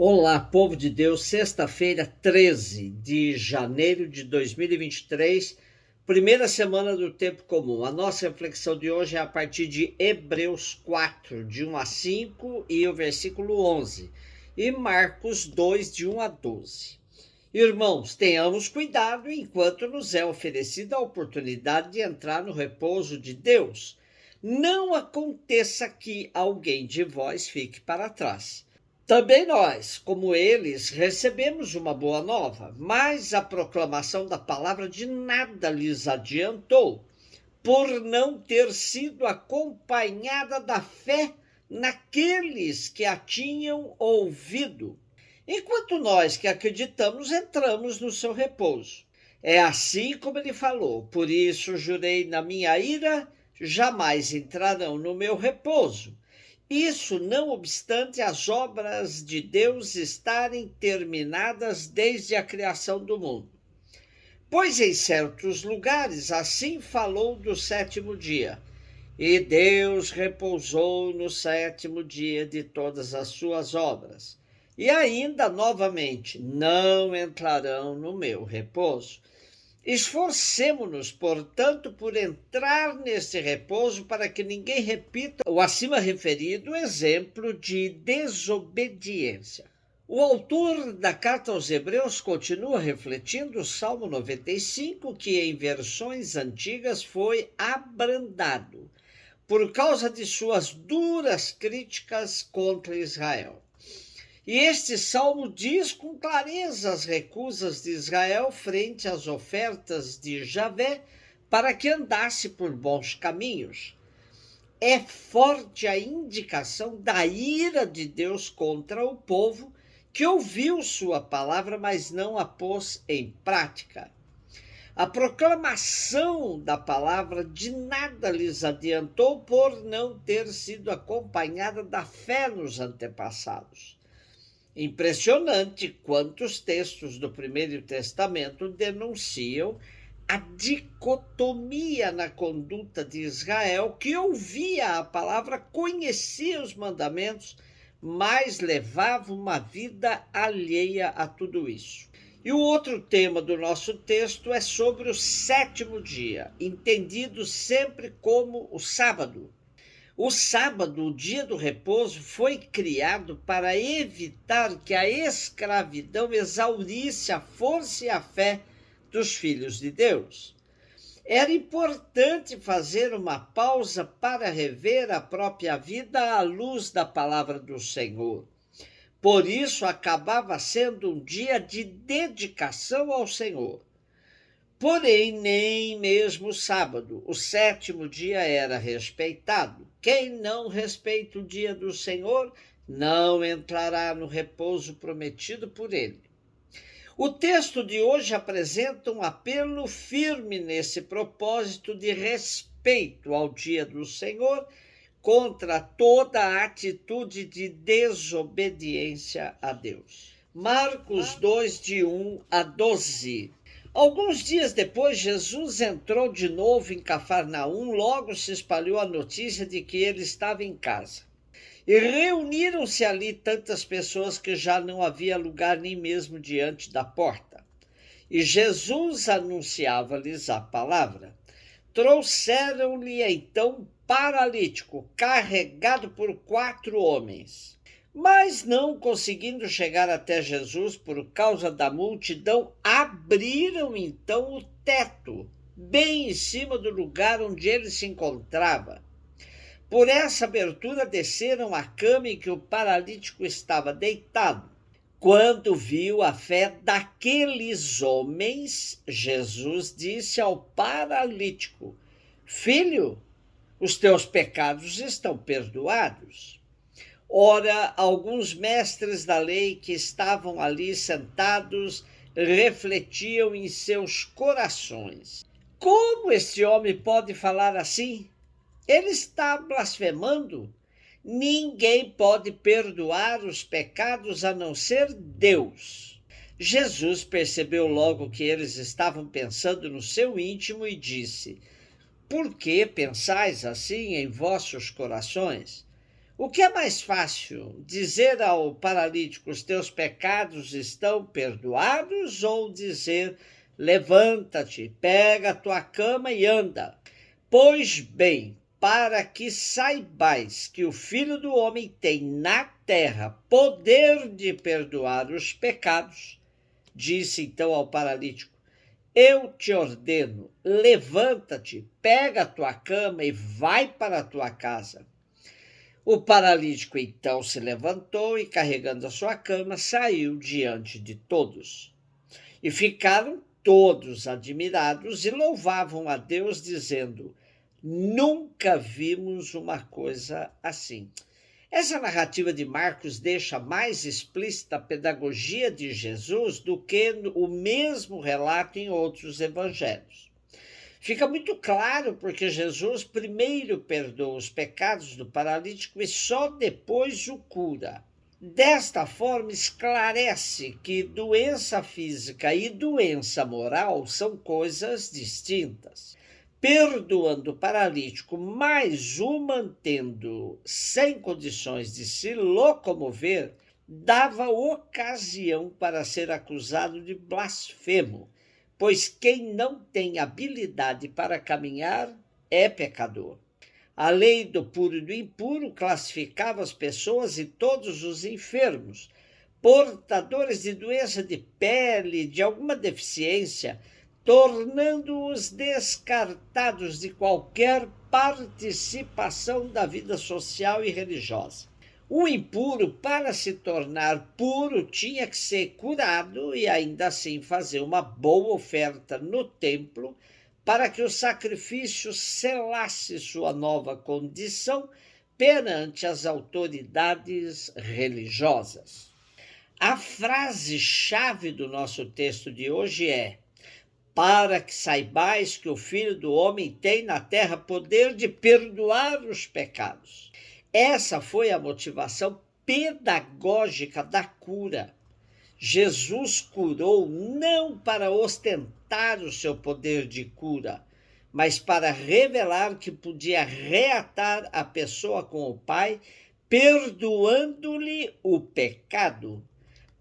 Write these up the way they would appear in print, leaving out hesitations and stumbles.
Olá, povo de Deus, sexta-feira, 13 de janeiro de 2023, primeira semana do tempo comum. A nossa reflexão de hoje é a partir de Hebreus 4, de 1 a 5 e o versículo 11, e Marcos 2, de 1 a 12. Irmãos, tenhamos cuidado enquanto nos é oferecida a oportunidade de entrar no repouso de Deus. Não aconteça que alguém de vós fique para trás. Também nós, como eles, recebemos uma boa nova, mas a proclamação da palavra de nada lhes adiantou, por não ter sido acompanhada da fé naqueles que a tinham ouvido. Enquanto nós que acreditamos entramos no seu repouso. É assim como ele falou: por isso jurei na minha ira, jamais entrarão no meu repouso. Isso não obstante as obras de Deus estarem terminadas desde a criação do mundo. Pois em certos lugares assim falou do sétimo dia. E Deus repousou no sétimo dia de todas as suas obras. E ainda novamente, não entrarão no meu repouso. Esforcemo-nos, portanto, por entrar nesse repouso para que ninguém repita o acima referido exemplo de desobediência. O autor da carta aos Hebreus continua refletindo o Salmo 95, que em versões antigas foi abrandado, por causa de suas duras críticas contra Israel. E este salmo diz com clareza as recusas de Israel frente às ofertas de Javé para que andasse por bons caminhos. É forte a indicação da ira de Deus contra o povo que ouviu sua palavra, mas não a pôs em prática. A proclamação da palavra de nada lhes adiantou por não ter sido acompanhada da fé nos antepassados. Impressionante quantos textos do Primeiro Testamento denunciam a dicotomia na conduta de Israel, que ouvia a palavra, conhecia os mandamentos, mas levava uma vida alheia a tudo isso. E o outro tema do nosso texto é sobre o sétimo dia, entendido sempre como o sábado. O sábado, o dia do repouso, foi criado para evitar que a escravidão exaurisse a força e a fé dos filhos de Deus. Era importante fazer uma pausa para rever a própria vida à luz da palavra do Senhor. Por isso, acabava sendo um dia de dedicação ao Senhor. Porém, nem mesmo o sábado, o sétimo dia, era respeitado. Quem não respeita o dia do Senhor não entrará no repouso prometido por ele. O texto de hoje apresenta um apelo firme nesse propósito de respeito ao dia do Senhor contra toda a atitude de desobediência a Deus. Marcos 2, de 1 a 12. Alguns dias depois, Jesus entrou de novo em Cafarnaum. Logo se espalhou a notícia de que ele estava em casa. E reuniram-se ali tantas pessoas que já não havia lugar nem mesmo diante da porta. E Jesus anunciava-lhes a palavra. Trouxeram-lhe então um paralítico, carregado por 4 homens. Mas não conseguindo chegar até Jesus por causa da multidão, abriram então o teto, bem em cima do lugar onde ele se encontrava. Por essa abertura desceram a cama em que o paralítico estava deitado. Quando viu a fé daqueles homens, Jesus disse ao paralítico: Filho, os teus pecados estão perdoados. Ora, alguns mestres da lei que estavam ali sentados refletiam em seus corações: como este homem pode falar assim? Ele está blasfemando. Ninguém pode perdoar os pecados a não ser Deus. Jesus percebeu logo que eles estavam pensando no seu íntimo e disse: Por que pensais assim em vossos corações? O que é mais fácil, dizer ao paralítico: os teus pecados estão perdoados, ou dizer: levanta-te, pega a tua cama e anda? Pois bem, para que saibais que o Filho do Homem tem na terra poder de perdoar os pecados, disse então ao paralítico: eu te ordeno, levanta-te, pega a tua cama e vai para a tua casa. O paralítico então se levantou e, carregando a sua cama, saiu diante de todos. E ficaram todos admirados e louvavam a Deus, dizendo: nunca vimos uma coisa assim. Essa narrativa de Marcos deixa mais explícita a pedagogia de Jesus do que o mesmo relato em outros evangelhos. Fica muito claro porque Jesus primeiro perdoa os pecados do paralítico e só depois o cura. Desta forma, esclarece que doença física e doença moral são coisas distintas. Perdoando o paralítico, mas o mantendo sem condições de se locomover, dava ocasião para ser acusado de blasfemo, pois quem não tem habilidade para caminhar é pecador. A lei do puro e do impuro classificava as pessoas e todos os enfermos, portadores de doença de pele, de alguma deficiência, tornando-os descartados de qualquer participação da vida social e religiosa. O impuro, para se tornar puro, tinha que ser curado e ainda assim fazer uma boa oferta no templo para que o sacrifício selasse sua nova condição perante as autoridades religiosas. A frase-chave do nosso texto de hoje é: para que saibais que o Filho do Homem tem na terra poder de perdoar os pecados. Essa foi a motivação pedagógica da cura. Jesus curou não para ostentar o seu poder de cura, mas para revelar que podia reatar a pessoa com o Pai, perdoando-lhe o pecado.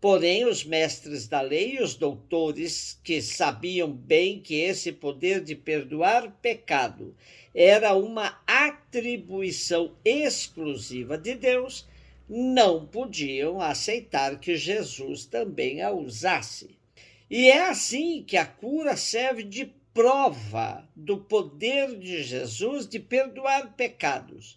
Porém, os mestres da lei e os doutores, que sabiam bem que esse poder de perdoar pecado era uma atribuição exclusiva de Deus, não podiam aceitar que Jesus também a usasse. E é assim que a cura serve de prova do poder de Jesus de perdoar pecados,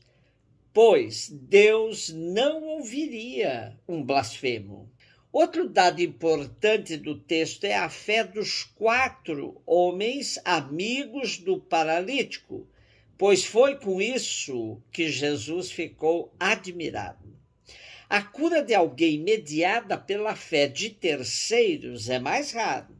pois Deus não ouviria um blasfemo. Outro dado importante do texto é a fé dos 4 homens amigos do paralítico, pois foi com isso que Jesus ficou admirado. A cura de alguém mediada pela fé de terceiros é mais raro,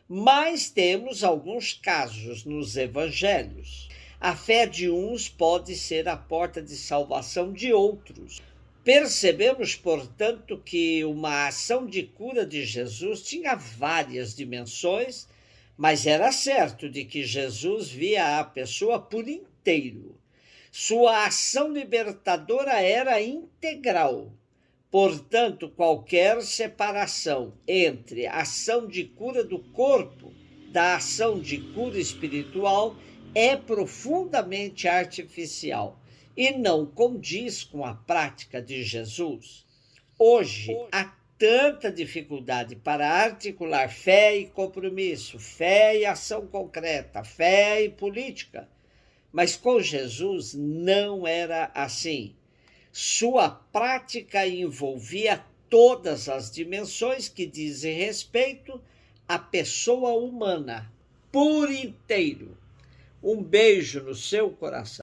mas temos alguns casos nos evangelhos. A fé de uns pode ser a porta de salvação de outros. Percebemos, portanto, que uma ação de cura de Jesus tinha várias dimensões, mas era certo de que Jesus via a pessoa por inteiro. Sua ação libertadora era integral. Portanto, qualquer separação entre a ação de cura do corpo da ação de cura espiritual é profundamente artificial e não condiz com a prática de Jesus. Hoje, há tanta dificuldade para articular fé e compromisso, fé e ação concreta, fé e política. Mas com Jesus não era assim. Sua prática envolvia todas as dimensões que dizem respeito à pessoa humana, por inteiro. Um beijo no seu coração.